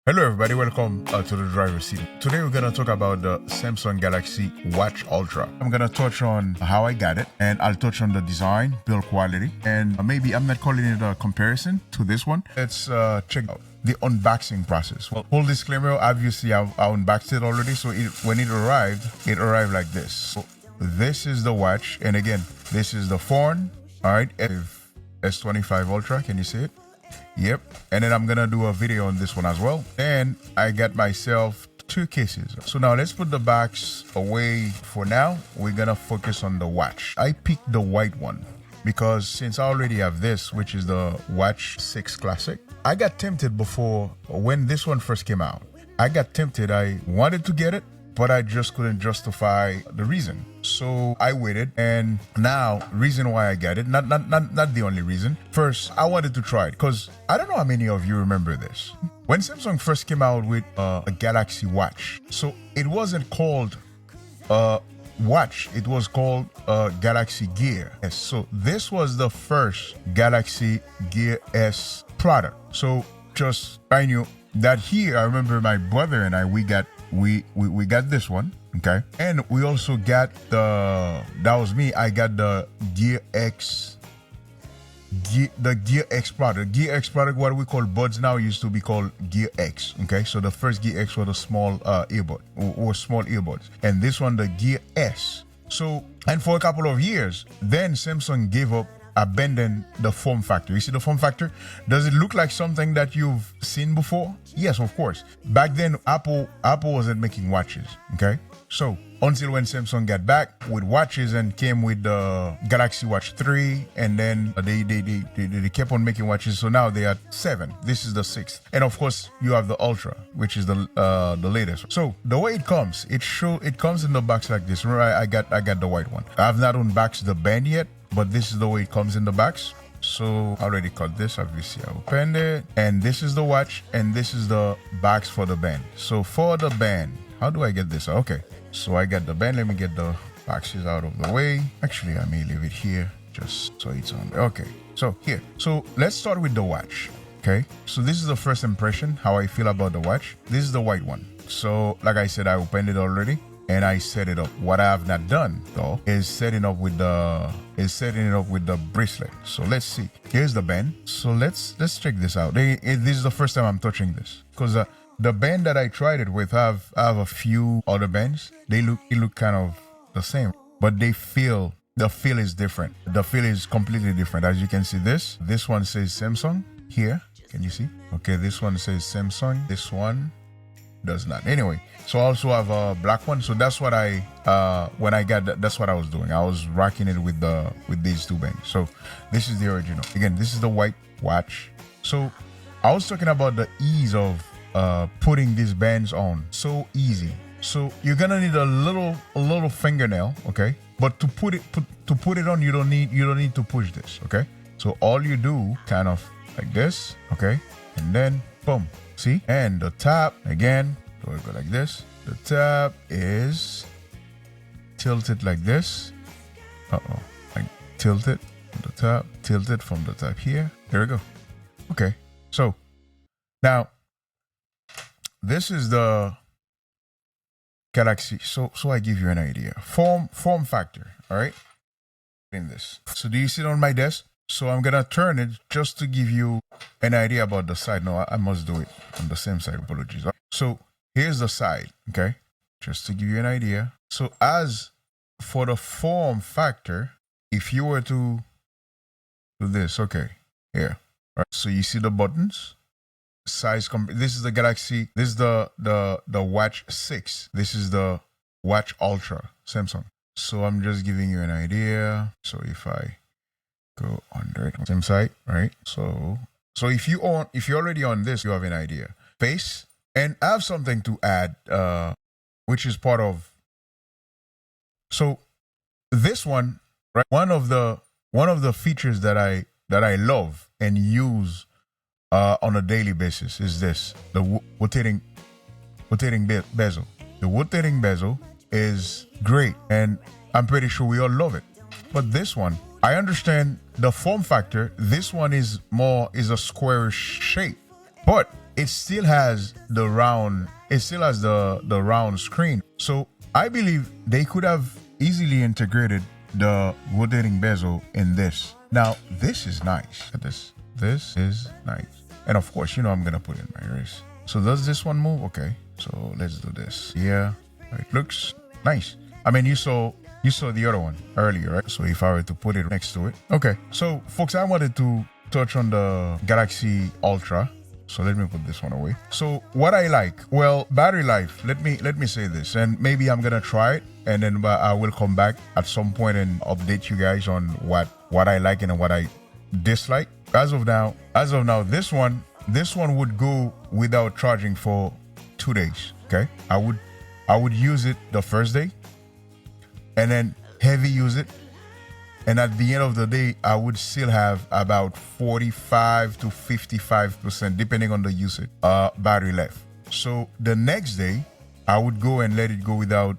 Hello everybody, welcome to the driver's seat. Today we're going to talk about the Samsung Galaxy Watch Ultra. I'm going to touch on how I got it, and I'll touch on the design, build quality, and maybe I'm not calling it a comparison to this one. Let's check out the unboxing process. Well, full disclaimer, obviously I unboxed it already, so when it arrived like this. So this is the watch, and again, this is the phone, all right, S25 Ultra, can you see it? Yep, and then I'm gonna do a video on this one as well. And I got myself two cases. So now let's put the box away for now. We're gonna focus on the watch. I picked the white one because since I already have this, which is the Watch 6 Classic, I got tempted before when this one first came out. I got tempted, I wanted to get it, but I just couldn't justify the reason. So I waited, and now reason why I got it, not the only reason. First, I wanted to try it because I don't know how many of you remember this. When Samsung first came out with a Galaxy Watch, so it wasn't called watch, it was called Galaxy Gear S. So this was the first Galaxy Gear S product. So just I knew that here, I remember my brother and I, we got this one, okay, and we also got that was me, I got the Gear X product. Gear X product, what we call buds now, used to be called Gear X, okay. So the first Gear X was a small earbud or small earbuds, and this one the Gear S. So, and for a couple of years then Samsung abandoned the form factor. You see the form factor? Does it look like something that you've seen before? Yes, of course. Back then, Apple wasn't making watches, okay? So, until when Samsung got back with watches and came with the Galaxy Watch 3, and then they kept on making watches, so now they are 7. This is the 6th. And of course, you have the Ultra, which is the latest. So, the way it comes, it comes in the box like this. Remember, I got the white one. I have not unboxed the band yet, but this is the way it comes in the box. So I already cut this, obviously I opened it, and this is the watch, and this is the box for the band. So for the band, how do I get this? Okay, so I got the band. Let me get the boxes out of the way. Actually, I may leave it here just so it's on there. Okay, so here, so let's start with the watch. Okay, so this is the first impression, how I feel about the watch. This is the white one. So like I said, I opened it already and I set it up. What I have not done though is setting it up with the bracelet. So let's see. Here's the band. So let's check this out. This is the first time I'm touching this because the band that I tried it with, I have a few other bands. It look kind of the same, but the feel is different. The feel is completely different. As you can see, this one says Samsung here. Can you see? Okay, this one says Samsung. This one does not. Anyway, so I also have a black one. So that's what when I got that, that's what I was doing. I was rocking it with these two bands. So this is the original. Again, this is the white watch. So I was talking about the ease of putting these bands on. So easy. So you're gonna need a little fingernail, okay? But to put it on, you don't need to push this, okay? So all you do, kind of like this, okay, and then boom. See, and the top again, so we go like this. The top is tilted like this. Like tilted from the top, tilted from the top here. There we go. Okay, so now this is the Galaxy. So I give you an idea. Form factor. All right, in this. So do you see it on my desk? So I'm gonna turn it just to give you an idea about the side. No, I must do it on the same side. Apologies. So here's the side, okay? Just to give you an idea. So as for the form factor, if you were to do this, okay, here, right? So you see the buttons, size. This is the Galaxy. This is the Watch 6. This is the Watch Ultra, Samsung. So I'm just giving you an idea. So if I go under it, same side, right? So if you're already on this, you have an idea. Face, and I have something to add, which is part of. So this one, right? One of the features that I love and use on a daily basis is this: the rotating bezel. The rotating bezel is great, and I'm pretty sure we all love it. But this one, I understand the form factor. This one is a squarish shape. but it still has the round, the round screen. So I believe they could have easily integrated the rotating bezel in this. Now, this is nice. This is nice. And of course, I'm gonna put in my wrist. So does this one move? Okay, so let's do this. Yeah, it looks nice. I mean, you saw the other one earlier, right? So if I were to put it next to it. Okay, so folks, I wanted to touch on the Galaxy Ultra. So let me put this one away. So what I like, well, battery life, let me say this, and maybe I'm gonna try it, and then I will come back at some point and update you guys on what I like and what I dislike. As of now, this one would go without charging for 2 days. Okay, I would use it the first day, and then heavy use it. And at the end of the day, I would still have about 45 to 55%, depending on the usage, battery left. So the next day, I would go and let it go without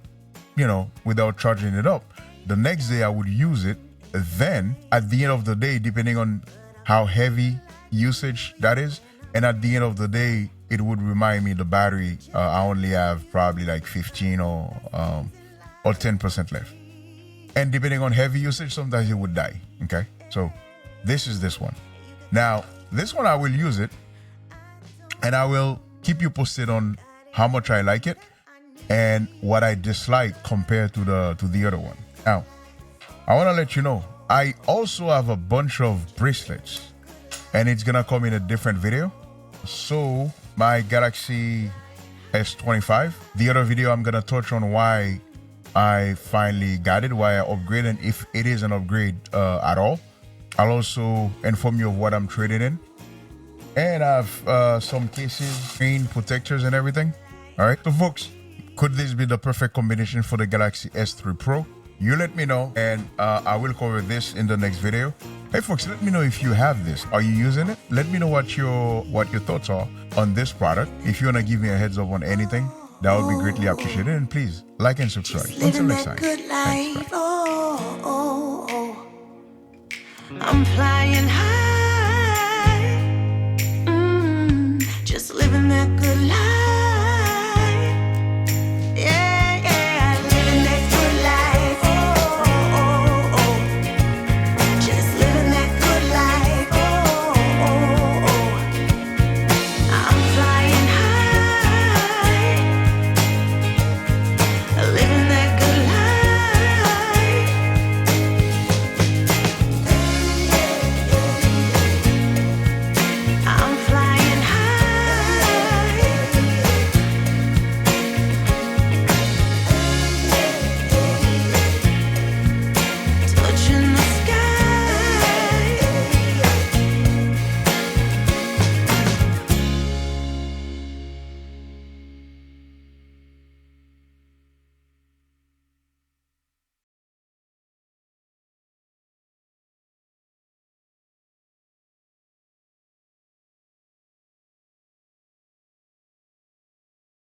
charging it up. The next day, I would use it. Then at the end of the day, depending on how heavy usage that is, and at the end of the day, it would remind me the battery, I only have probably like 15 or 10% left. And depending on heavy usage, sometimes it would die. Okay, so this is this one. Now, this one I will use it, and I will keep you posted on how much I like it and what I dislike compared to the other one. Now, I want to let you know, I also have a bunch of bracelets, and it's gonna come in a different video. So my Galaxy S25, the other video, I'm gonna touch on why I finally got it, why I upgraded, and if it is an upgrade at all. I'll also inform you of what I'm trading in. And I have some cases, screen protectors and everything. All right, so folks, could this be the perfect combination for the Galaxy S3 Pro? You let me know, and I will cover this in the next video. Hey folks, let me know if you have this. Are you using it? Let me know what your thoughts are on this product. If you want to give me a heads up on anything, that would be greatly appreciated. And please, like and subscribe. Until next time. Thanks, bye. I'm flying high, just living that good life.